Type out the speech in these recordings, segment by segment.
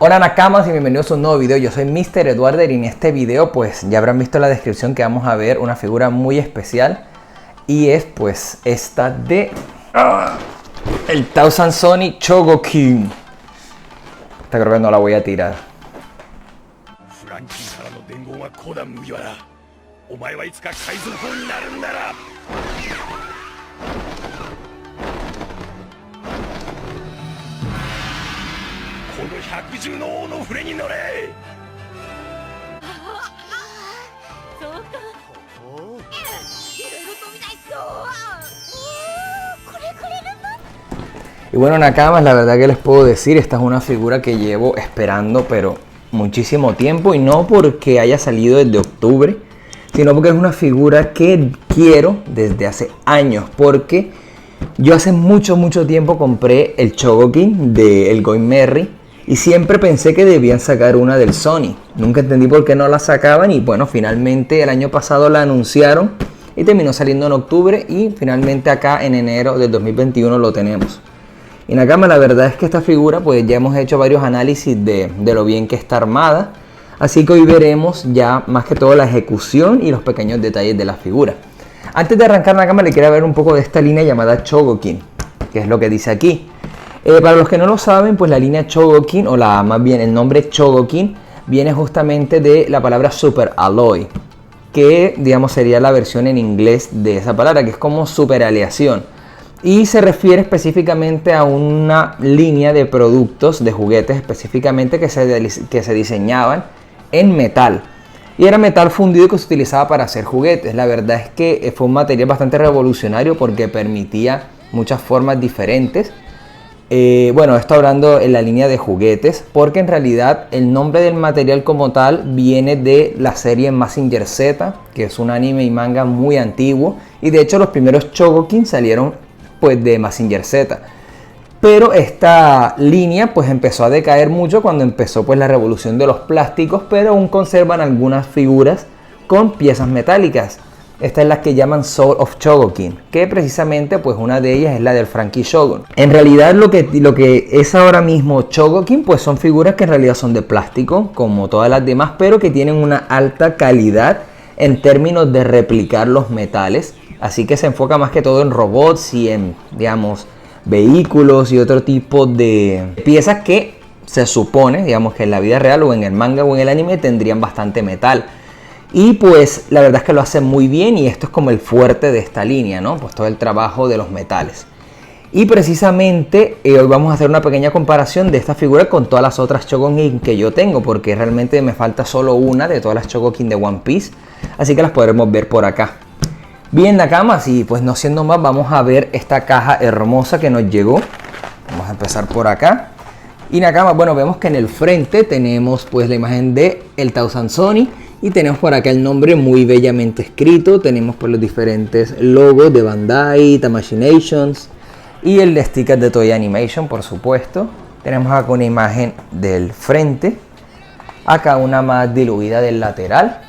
Hola Nakamas y bienvenidos a un nuevo video. Yo soy Mr. Eduarder y en este video pues ya habrán visto en la descripción que vamos a ver una figura muy especial. Y es pues esta de el Thousand Sunny Chogokin. Esta creo que no la voy a tirar. Y bueno, Nakamas, la verdad que les puedo decir, esta es una figura que llevo esperando pero muchísimo tiempo, y no porque haya salido desde octubre, sino porque es una figura que quiero desde hace años, porque yo hace mucho tiempo compré el Chogokin del Going Merry y siempre pensé que debían sacar una del Sony. Nunca entendí por qué no la sacaban y bueno, finalmente el año pasado la anunciaron y terminó saliendo en octubre y finalmente acá en enero del 2021 lo tenemos. Y Nakama, la verdad es que esta figura pues ya hemos hecho varios análisis de lo bien que está armada, así que hoy veremos ya más que todo la ejecución y los pequeños detalles de la figura. Antes de arrancar, Nakama, le quiero ver un poco de esta línea llamada Chogokin, que es lo que dice aquí. Para los que no lo saben, pues la línea Chogokin, o más bien el nombre Chogokin, viene justamente de la palabra Super Alloy, que digamos sería la versión en inglés de esa palabra, que es como super aleación. Y se refiere específicamente a una línea de productos, de juguetes específicamente, que se diseñaban en metal. Y era metal fundido que se utilizaba para hacer juguetes. La verdad es que fue un material bastante revolucionario porque permitía muchas formas diferentes. Bueno, esto hablando en la línea de juguetes, porque en realidad el nombre del material como tal viene de la serie Mazinger Z, que es un anime y manga muy antiguo. Y de hecho los primeros Chogokin salieron pues de Mazinger Z, pero esta línea pues empezó a decaer mucho cuando empezó pues la revolución de los plásticos, pero aún conservan algunas figuras con piezas metálicas. Esta es la que llaman Soul of Chogokin, que precisamente pues una de ellas es la del Frankie Shogun. En realidad lo que es ahora mismo Chogokin pues son figuras que en realidad son de plástico como todas las demás, pero que tienen una alta calidad en términos de replicar los metales. Así que se enfoca más que todo en robots y en, digamos, vehículos y otro tipo de piezas que se supone, digamos, que en la vida real o en el manga o en el anime tendrían bastante metal. Y pues la verdad es que lo hacen muy bien y esto es como el fuerte de esta línea, ¿no? Pues todo el trabajo de los metales. Y precisamente hoy vamos a hacer una pequeña comparación de esta figura con todas las otras Chogokin que yo tengo, porque realmente me falta solo una de todas las Chogokin de One Piece, así que las podremos ver por acá. Bien, Nakamas, y pues no siendo más, vamos a ver esta caja hermosa que nos llegó. Vamos a empezar por acá. Y Nakamas, bueno, vemos que en el frente tenemos pues la imagen de el Thousand Sunny y tenemos por acá el nombre muy bellamente escrito. Tenemos pues los diferentes logos de Bandai, Tamashii Nations y el sticker de Toei Animation, por supuesto. Tenemos acá una imagen del frente, acá una más diluida del lateral.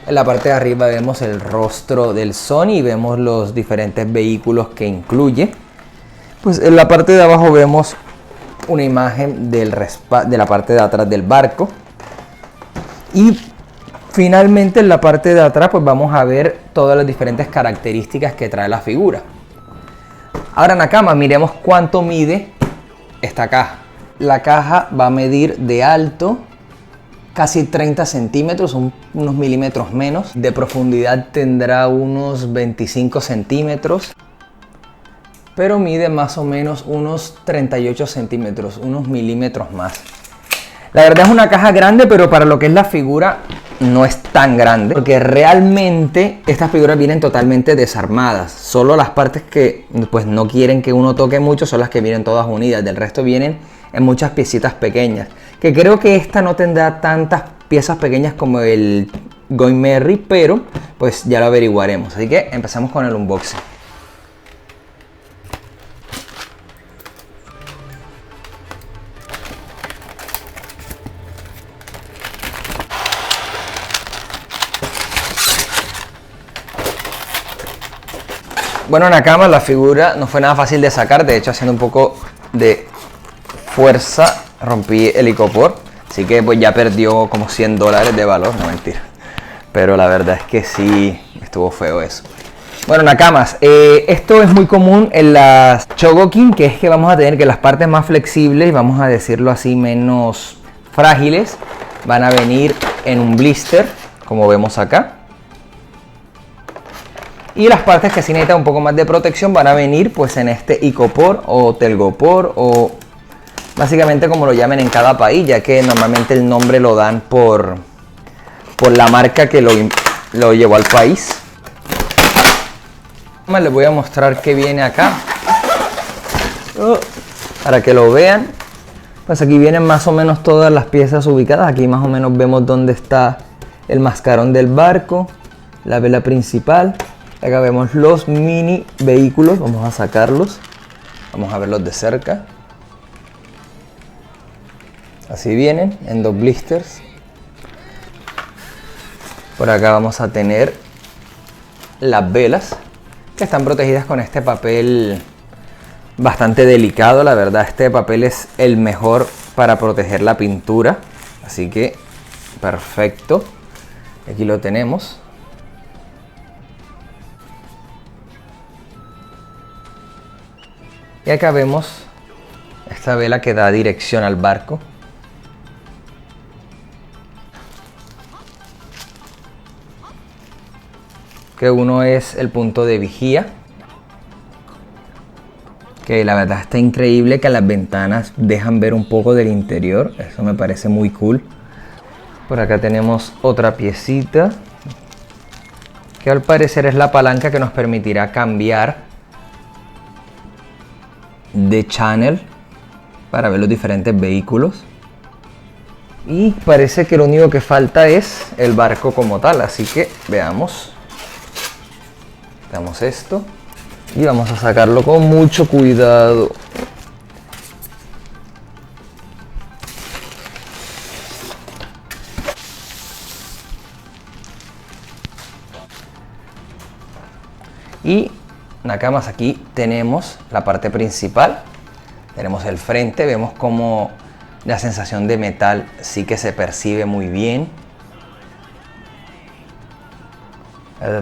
En la parte de arriba vemos el rostro del Sony y vemos los diferentes vehículos que incluye. Pues en la parte de abajo vemos una imagen de la parte de atrás del barco. Y finalmente en la parte de atrás pues vamos a ver todas las diferentes características que trae la figura. Ahora, Nakama, miremos cuánto mide esta caja. La caja va a medir de alto casi 30 centímetros, unos milímetros menos. De profundidad tendrá unos 25 centímetros. Pero mide más o menos unos 38 centímetros, unos milímetros más. La verdad es una caja grande, pero para lo que es la figura no es tan grande. Porque realmente estas figuras vienen totalmente desarmadas. Solo las partes que pues no quieren que uno toque mucho son las que vienen todas unidas. Del resto vienen en muchas piecitas pequeñas. Que creo que esta no tendrá tantas piezas pequeñas como el Going Merry, pero pues ya lo averiguaremos. Así que empezamos con el unboxing. Bueno, Nakama, la figura no fue nada fácil de sacar. De hecho, haciendo un poco de fuerza rompí el icopor. Así que pues ya perdió como $100 de valor, no mentira. Pero la verdad es que sí, estuvo feo eso. Bueno, nakamas, esto es muy común en las Chogokin, que es que vamos a tener que las partes más flexibles, vamos a decirlo así, menos frágiles, van a venir en un blister, como vemos acá. Y las partes que sí necesitan un poco más de protección van a venir pues en este Icopor o Telgopor, o básicamente como lo llamen en cada país, ya que normalmente el nombre lo dan por la marca que lo llevó al país. Les voy a mostrar qué viene acá para que lo vean. Pues aquí vienen más o menos todas las piezas ubicadas. Aquí más o menos vemos dónde está el mascarón del barco, la vela principal. Acá vemos los mini vehículos, vamos a sacarlos, vamos a verlos de cerca. Así vienen en 2 blisters. Por acá vamos a tener las velas, que están protegidas con este papel bastante delicado. La verdad, este papel es el mejor para proteger la pintura, así que perfecto. Aquí lo tenemos. Y acá vemos esta vela que da dirección al barco. Que uno es el punto de vigía, que la verdad está increíble que las ventanas dejan ver un poco del interior, eso me parece muy cool. Por acá tenemos otra piecita, que al parecer es la palanca que nos permitirá cambiar de channel para ver los diferentes vehículos. Y parece que lo único que falta es el barco como tal, así que veamos. Damos esto y vamos a sacarlo con mucho cuidado. Y nakamas, aquí tenemos la parte principal, tenemos el frente, vemos como la sensación de metal sí que se percibe muy bien.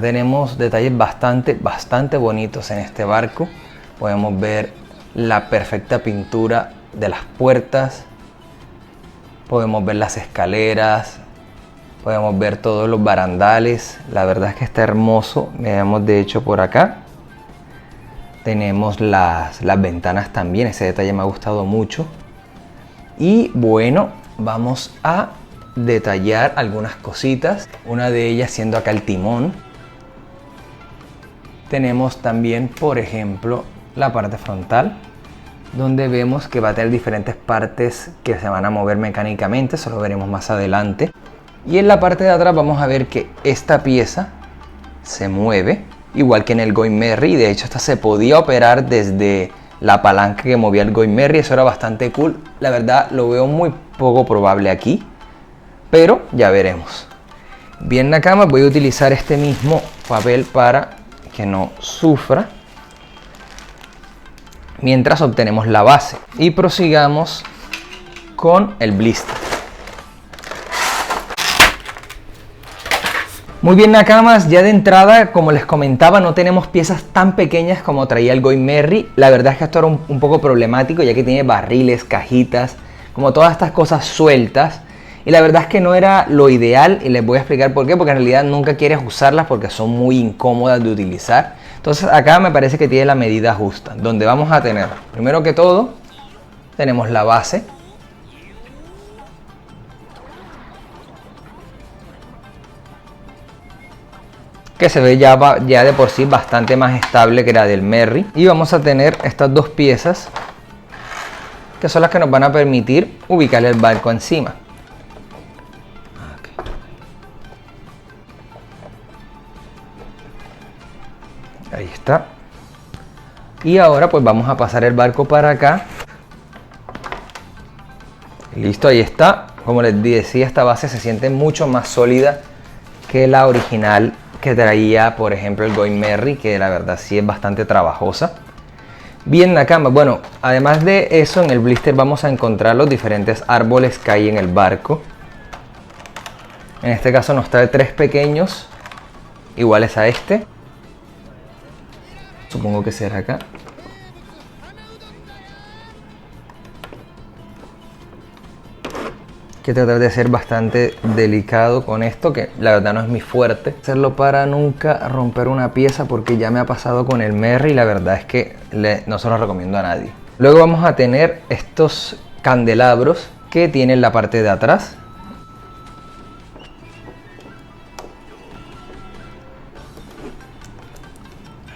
Tenemos detalles bastante bonitos en este barco. Podemos ver la perfecta pintura de las puertas, podemos ver las escaleras, podemos ver todos los barandales. La verdad es que está hermoso. Veamos de hecho por acá. Tenemos las ventanas también, ese detalle me ha gustado mucho. Y bueno, vamos a detallar algunas cositas. Una de ellas siendo acá el timón. Tenemos también, por ejemplo, la parte frontal, donde vemos que va a tener diferentes partes que se van a mover mecánicamente, eso lo veremos más adelante. Y en la parte de atrás vamos a ver que esta pieza se mueve, igual que en el Going Merry. De hecho, esta se podía operar desde la palanca que movía el Going Merry, eso era bastante cool. La verdad, lo veo muy poco probable aquí, pero ya veremos. Bien, nakamas, voy a utilizar este mismo papel para que no sufra mientras obtenemos la base y prosigamos con el blister. Muy bien, nakamas, ya de entrada, como les comentaba, no tenemos piezas tan pequeñas como traía el Going Merry. La verdad es que esto era un poco problemático, ya que tiene barriles, cajitas, como todas estas cosas sueltas. Y la verdad es que no era lo ideal, y les voy a explicar por qué, porque en realidad nunca quieres usarlas porque son muy incómodas de utilizar. Entonces acá me parece que tiene la medida justa, donde vamos a tener, primero que todo, tenemos la base. Que se ve ya de por sí bastante más estable que la del Merry. Y vamos a tener estas dos piezas, que son las que nos van a permitir ubicar el barco encima. Ahí está. Y ahora pues vamos a pasar el barco para acá. Listo, ahí está. Como les decía, esta base se siente mucho más sólida que la original que traía, por ejemplo, el Going Merry, que la verdad sí es bastante trabajosa. Bien, Nakama, bueno, además de eso, en el blister vamos a encontrar los diferentes árboles que hay en el barco. En este caso nos trae 3 pequeños, iguales a este. Supongo que será acá. Hay que tratar de ser bastante delicado con esto, que la verdad no es mi fuerte. Hacerlo para nunca romper una pieza, porque ya me ha pasado con el Merry y la verdad es que no se lo recomiendo a nadie. Luego vamos a tener estos candelabros que tienen la parte de atrás.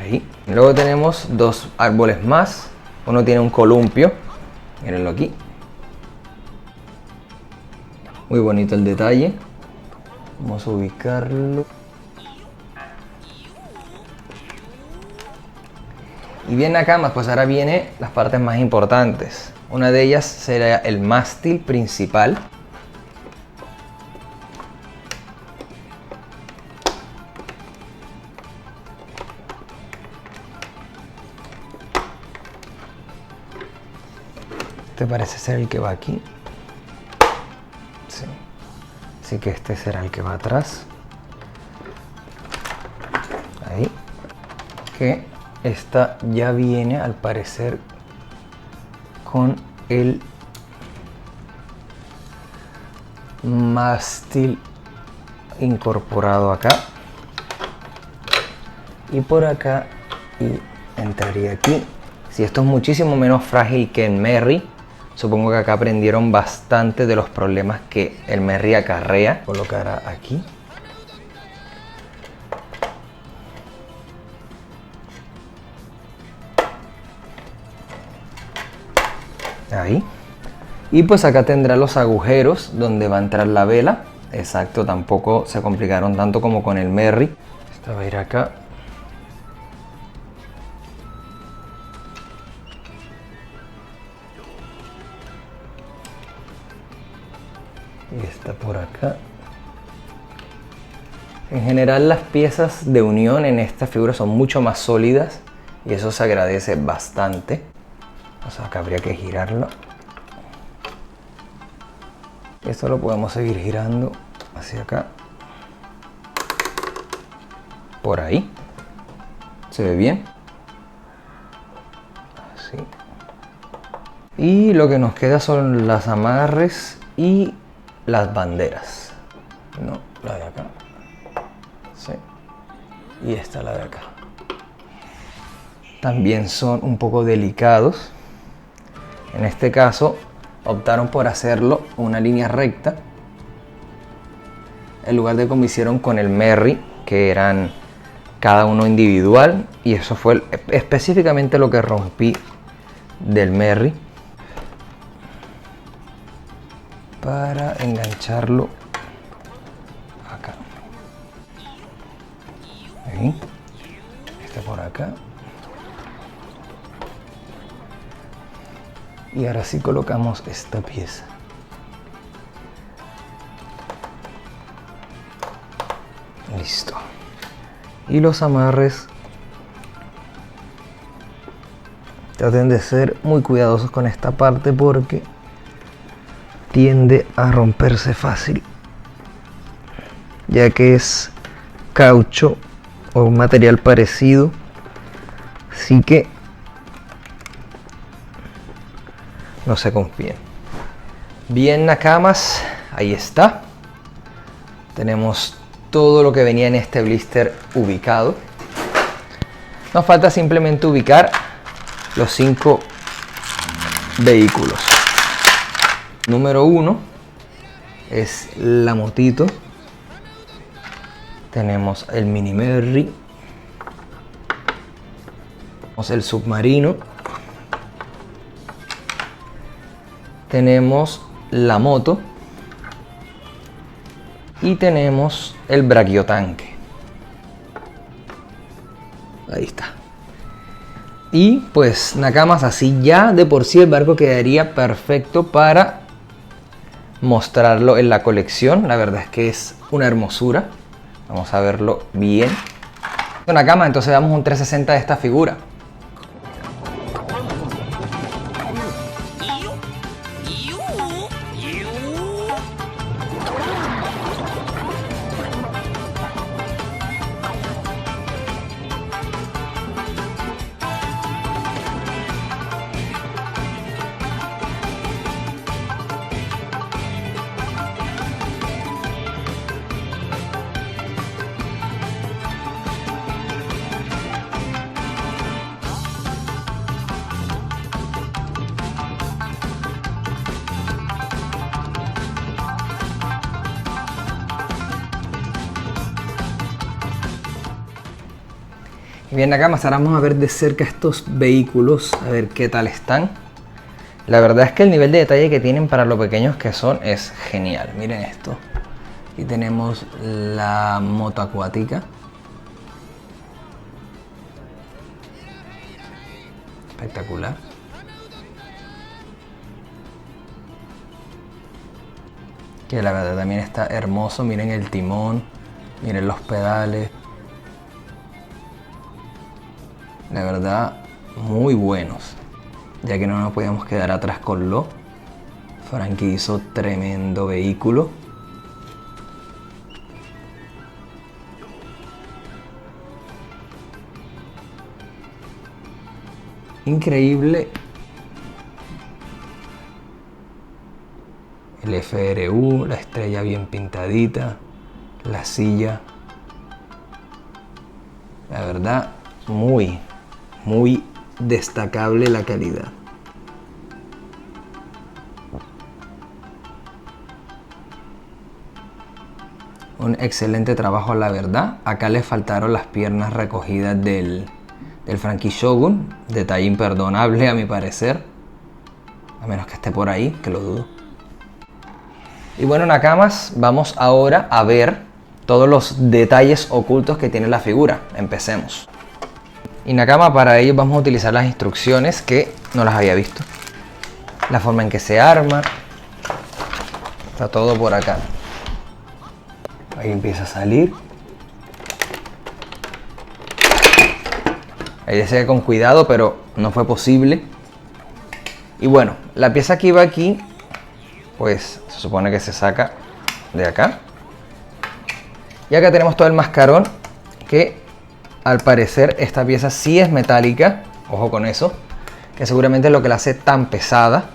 Ahí. Luego tenemos 2 árboles más. Uno tiene un columpio. Mírenlo aquí. Muy bonito el detalle. Vamos a ubicarlo. Y bien, Nakamas, pues ahora vienen las partes más importantes. Una de ellas será el mástil principal. Este parece ser el que va aquí. Sí. Así que este será el que va atrás. Ahí. Que esta ya viene al parecer con el mástil incorporado acá. Y por acá y entraría aquí. Si esto es muchísimo menos frágil que el Merry, supongo que acá aprendieron bastante de los problemas que el Merry acarrea. Colocará aquí. Ahí. Y pues acá tendrá los agujeros donde va a entrar la vela. Exacto, tampoco se complicaron tanto como con el Merry. Esta va a ir acá. Y esta por acá. En general las piezas de unión en esta figura son mucho más sólidas y eso se agradece bastante. O sea, acá habría que girarlo. Esto lo podemos seguir girando hacia acá. Por ahí. ¿Se ve bien? Así. Y lo que nos queda son las amarres y las banderas. No, la de acá. Sí. Y esta la de acá. También son un poco delicados. En este caso optaron por hacerlo una línea recta en lugar de como hicieron con el Merry, que eran cada uno individual, y eso fue específicamente lo que rompí del Merry para engancharlo acá. Ahí. Este por acá. Y ahora sí colocamos esta pieza. Listo. Y los amarres, traten de ser muy cuidadosos con esta parte porque tiende a romperse fácil, ya que es caucho o un material parecido. Así que no se confíen. Bien, Nakamas, ahí está. Tenemos todo lo que venía en este blister ubicado. Nos falta simplemente ubicar los 5 vehículos. Número 1 es la motito. Tenemos el Mini Merry. Tenemos el submarino. Tenemos la moto y tenemos el brachiotanque. Ahí está. Y pues, Nakamas, así ya de por sí el barco quedaría perfecto para mostrarlo en la colección. La verdad es que es una hermosura. Vamos a verlo bien. Nakamas, entonces damos un 360 de esta figura. Bien, acá más ahora vamos a ver de cerca estos vehículos, a ver qué tal están. La verdad es que el nivel de detalle que tienen para lo pequeños que son es genial. Miren esto. Aquí tenemos la moto acuática. Espectacular. Que la verdad también está hermoso. Miren el timón, miren los pedales. La verdad, muy buenos. Ya que no nos podíamos quedar atrás con lo. Frankie hizo tremendo vehículo. Increíble. El FRU, la estrella bien pintadita, la silla. La verdad, muy destacable la calidad. Un excelente trabajo, la verdad. Acá le faltaron las piernas recogidas del Frankie Shogun. Detalle imperdonable a mi parecer. A menos que esté por ahí, que lo dudo. Y bueno, Nakamas, vamos ahora a ver todos los detalles ocultos que tiene la figura. Empecemos. Y Nakama, para ello vamos a utilizar las instrucciones que no las había visto. La forma en que se arma. Está todo por acá. Ahí empieza a salir. Ahí decía con cuidado, pero no fue posible. Y bueno, la pieza que iba aquí, pues se supone que se saca de acá. Y acá tenemos todo el mascarón, que al parecer esta pieza sí es metálica. Ojo con eso, que seguramente es lo que la hace tan pesada.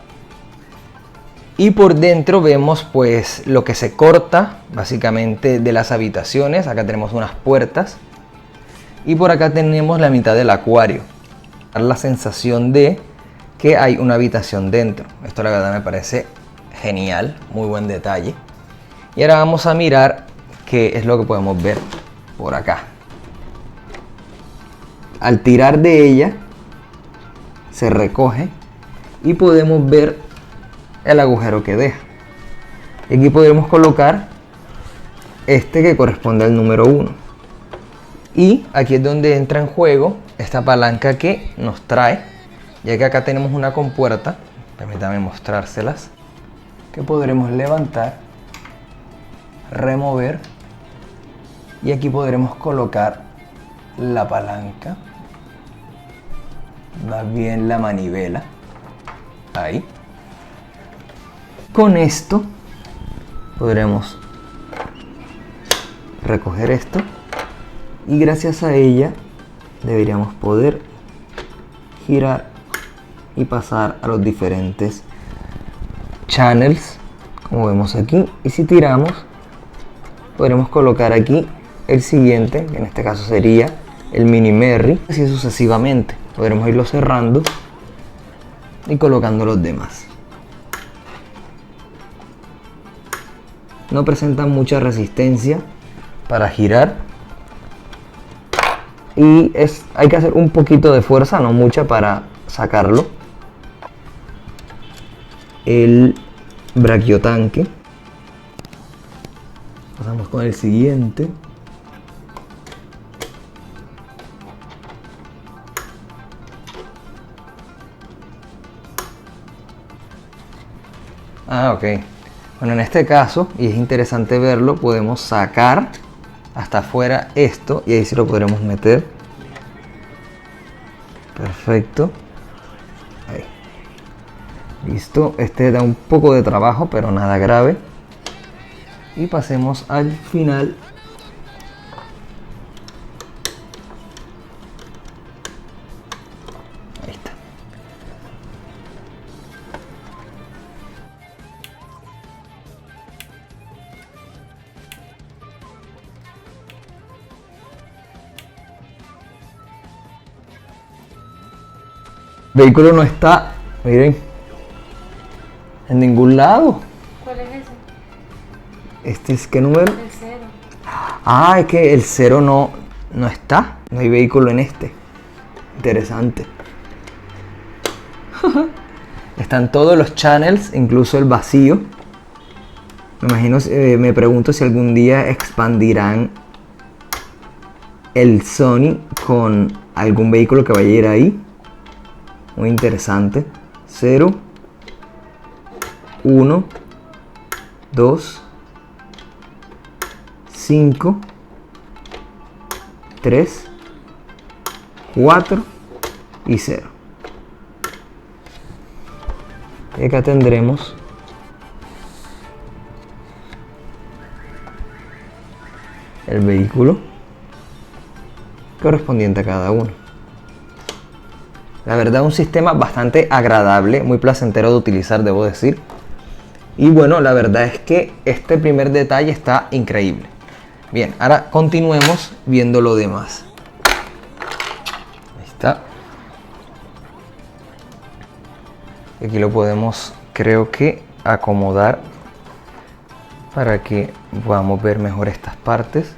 Y por dentro vemos pues lo que se corta básicamente de las habitaciones. Acá tenemos unas puertas. Y por acá tenemos la mitad del acuario. La sensación de que hay una habitación dentro. Esto la verdad me parece genial, muy buen detalle. Y ahora vamos a mirar qué es lo que podemos ver por acá. Al tirar de ella se recoge y podemos ver el agujero que deja. Y aquí podremos colocar este que corresponde al número 1. Y aquí es donde entra en juego esta palanca que nos trae, ya que acá tenemos una compuerta, permítame mostrárselas, que podremos levantar, remover, y aquí podremos colocar la palanca, más bien la manivela, ahí. Con esto podremos recoger esto y gracias a ella deberíamos poder girar y pasar a los diferentes channels, como vemos aquí. Y si tiramos, podremos colocar aquí el siguiente, que en este caso sería el Mini Merry, así sucesivamente. Podremos irlo cerrando y colocando los demás. No presentan mucha resistencia para girar y hay que hacer un poquito de fuerza, no mucha, para sacarlo. El brachiotanque. Pasamos con el siguiente. Ok. Bueno, en este caso, y es interesante verlo, podemos sacar hasta afuera esto y ahí sí lo podremos meter. Perfecto. Ahí. Listo. Este da un poco de trabajo, pero nada grave. Y pasemos al final. Ahí está. El vehículo no está, miren, en ningún lado. ¿Cuál es ese? ¿Este es qué número? El 0. Ah, es que el 0 no, no está. No hay vehículo en este. Interesante. Están todos los channels, incluso el vacío. Me imagino, me pregunto si algún día expandirán el Sony con algún vehículo que vaya a ir ahí. Muy interesante. 0, 1, 2, 5, 3, 4 y 0. Y acá tendremos el vehículo correspondiente a cada uno. La verdad, un sistema bastante agradable, muy placentero de utilizar, debo decir. Y bueno, la verdad es que este primer detalle está increíble. Bien, ahora continuemos viendo lo demás. Ahí está. Aquí lo podemos, creo que, acomodar para que podamos ver mejor estas partes.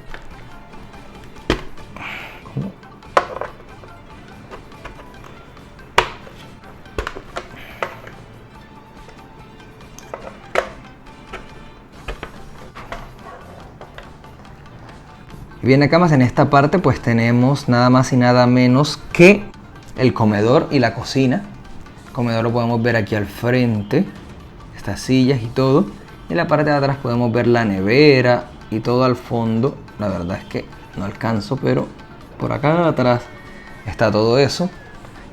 Bien, acá más en esta parte pues tenemos nada más y nada menos que el comedor y la cocina. El comedor lo podemos ver aquí al frente, estas sillas y todo. Y en la parte de atrás podemos ver la nevera y todo al fondo. La verdad es que no alcanzo, pero por acá atrás está todo eso.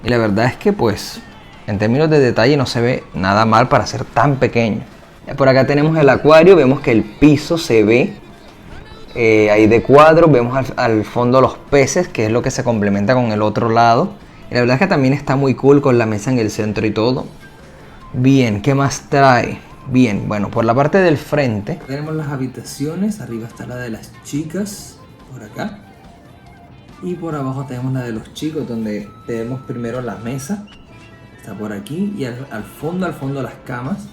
Y la verdad es que pues en términos de detalle no se ve nada mal para ser tan pequeño. Por acá tenemos el acuario, vemos que el piso se ve ahí de cuadro, vemos al fondo los peces, que es lo que se complementa con el otro lado. Y la verdad es que también está muy cool con la mesa en el centro y todo. Bien, ¿qué más trae? Bien, bueno, por la parte del frente tenemos las habitaciones. Arriba está la de las chicas, por acá. Y por abajo tenemos la de los chicos, donde tenemos primero la mesa. Está por aquí. Y al fondo las camas.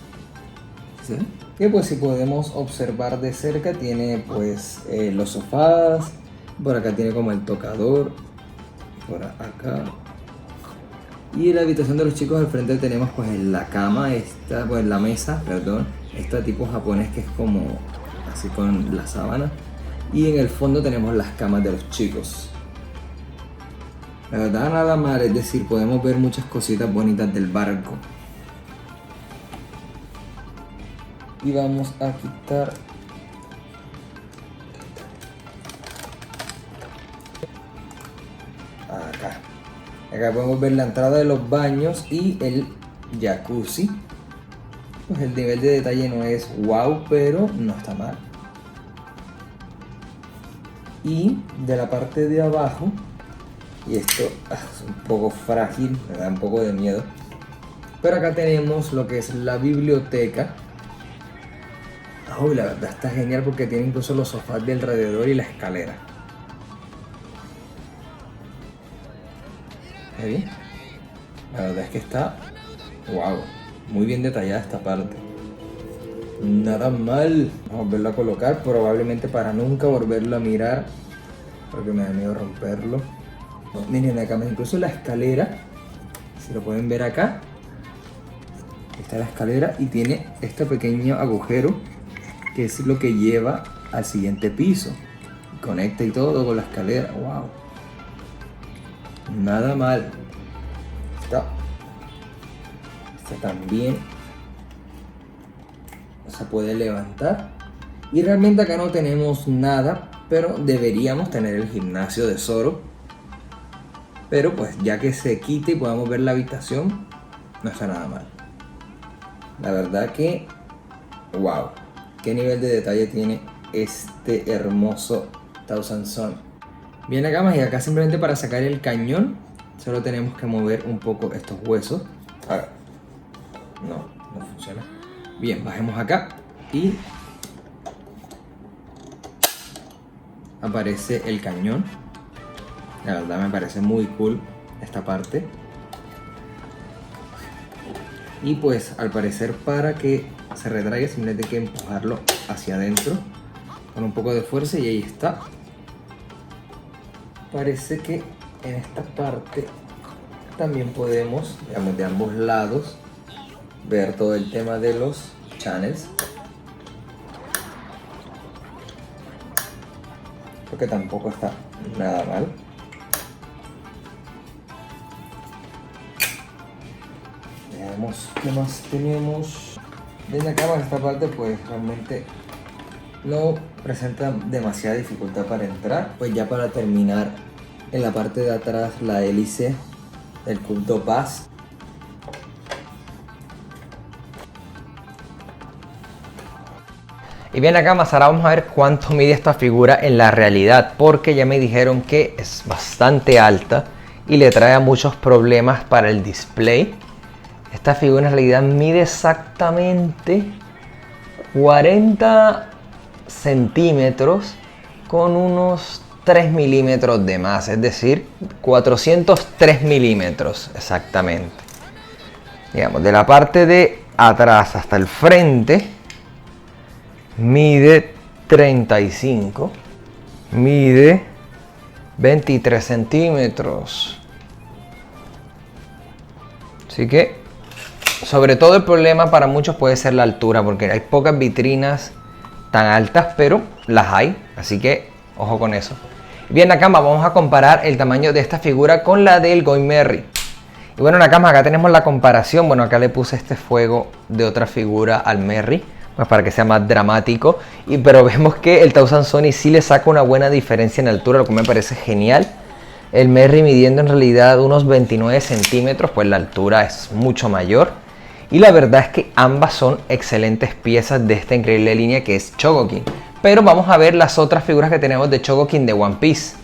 ¿Sí? Que pues si podemos observar de cerca tiene pues los sofás. Por acá tiene como el tocador. Por acá. Y en la habitación de los chicos al frente tenemos pues la cama, pues la mesa, perdón, esta tipo japonés que es como así con la sábana. Y en el fondo tenemos las camas de los chicos. La verdad nada mal, es decir, podemos ver muchas cositas bonitas del barco. Y vamos a quitar acá. Acá podemos ver la entrada de los baños y el jacuzzi. Pues el nivel de detalle no es wow, pero no está mal. Y de la parte de abajo, y esto es un poco frágil, me da un poco de miedo, pero acá tenemos lo que es la biblioteca. La verdad está genial porque tiene incluso los sofás de alrededor y la escalera. ¿Está bien? La verdad es que está wow, muy bien detallada esta parte. Nada mal. Vamos a volverlo a colocar, probablemente para nunca volverlo a mirar, porque me da miedo romperlo. Miren acá, incluso la escalera, si lo pueden ver acá, está la escalera y tiene este pequeño agujero que es lo que lleva al siguiente piso. Conecta y todo con la escalera. Wow. Nada mal. Esta también se puede levantar. Y realmente acá no tenemos nada, pero deberíamos tener el gimnasio de Zoro. Pero pues ya que se quite y podamos ver la habitación, no está nada mal. La verdad que wow, qué nivel de detalle tiene este hermoso Thousand Sun. Bien acá más, y acá simplemente para sacar el cañón solo tenemos que mover un poco estos huesos. Ahora, no funciona. Bien, bajemos acá y aparece el cañón. La verdad me parece muy cool esta parte. Y pues al parecer para que se retraiga simplemente hay que empujarlo hacia adentro con un poco de fuerza y ahí está. parece que en esta parte también podemos, digamos, de ambos lados ver todo el tema de los channels. Creo que tampoco está nada mal. Veamos qué más tenemos. Desde acá para esta parte pues realmente no presenta demasiada dificultad para entrar. Pues ya para terminar, en la parte de atrás la hélice del Coupe Topaz. Y bien, acá más ahora vamos a ver cuánto mide esta figura en la realidad, porque ya me dijeron que es bastante alta y le trae muchos problemas para el display. Esta figura en realidad mide exactamente 40 centímetros con unos 3 milímetros de más, es decir, 403 milímetros exactamente. Digamos, de la parte de atrás hasta el frente mide 35, mide 23 centímetros. Así que, sobre todo el problema para muchos puede ser la altura, porque hay pocas vitrinas tan altas, pero las hay, así que ojo con eso. Bien, acá vamos a comparar el tamaño de esta figura con la del Going Merry. Y bueno, acá tenemos la comparación. Bueno, acá le puse este fuego de otra figura al Merry, pues para que sea más dramático. Pero vemos que el Thousand Sunny sí le saca una buena diferencia en altura, lo que me parece genial. El Merry midiendo en realidad unos 29 centímetros, pues la altura es mucho mayor. Y la verdad es que ambas son excelentes piezas de esta increíble línea que es Chogokin. Pero vamos a ver las otras figuras que tenemos de Chogokin de One Piece.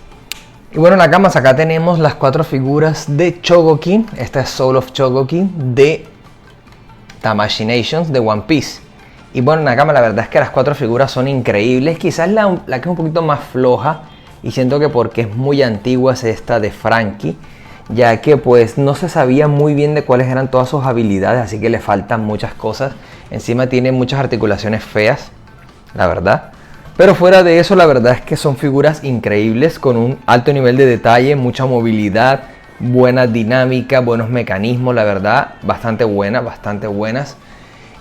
Y bueno, acá tenemos las 4 figuras de Chogokin. Esta es Soul of Chogokin de Tamashii Nations de One Piece. Y bueno, la verdad es que las 4 figuras son increíbles. Quizás la que es un poquito más floja, y siento que porque es muy antigua, es esta de Franky, ya que pues no se sabía muy bien de cuáles eran todas sus habilidades, así que le faltan muchas cosas. Encima tiene muchas articulaciones feas, la verdad. Pero fuera de eso, la verdad es que son figuras increíbles con un alto nivel de detalle, mucha movilidad, buena dinámica, buenos mecanismos, la verdad, bastante buenas.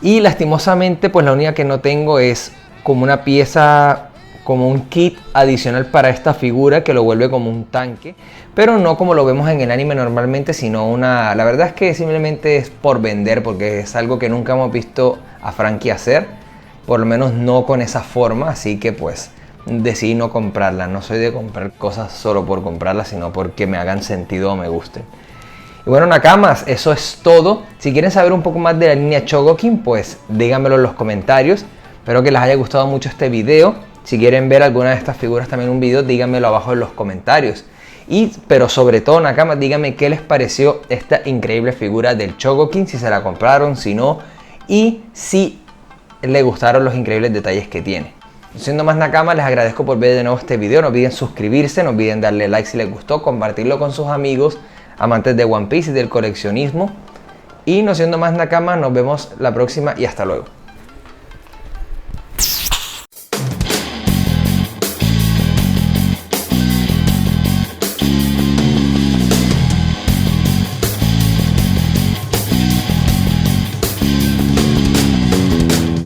Y lastimosamente, pues la única que no tengo es como una pieza, como un kit adicional para esta figura que lo vuelve como un tanque, pero no como lo vemos en el anime normalmente, sino la verdad es que simplemente es por vender, porque es algo que nunca hemos visto a Franky hacer. Por lo menos no con esa forma, así que pues decidí no comprarla. No soy de comprar cosas solo por comprarlas, sino porque me hagan sentido o me gusten. Y bueno, nakamas, eso es todo. Si quieren saber un poco más de la línea Chogokin, pues díganmelo en los comentarios. Espero que les haya gustado mucho este video. Si quieren ver alguna de estas figuras también en un video, díganmelo abajo en los comentarios. Pero sobre todo, nakamas, díganme qué les pareció esta increíble figura del Chogokin, si se la compraron, si no, y si le gustaron los increíbles detalles que tiene. Siendo más, nakamas, les agradezco por ver de nuevo este video. No olviden suscribirse, no olviden darle like si les gustó, compartirlo con sus amigos amantes de One Piece y del coleccionismo. Y no siendo más, nakamas, nos vemos la próxima y hasta luego.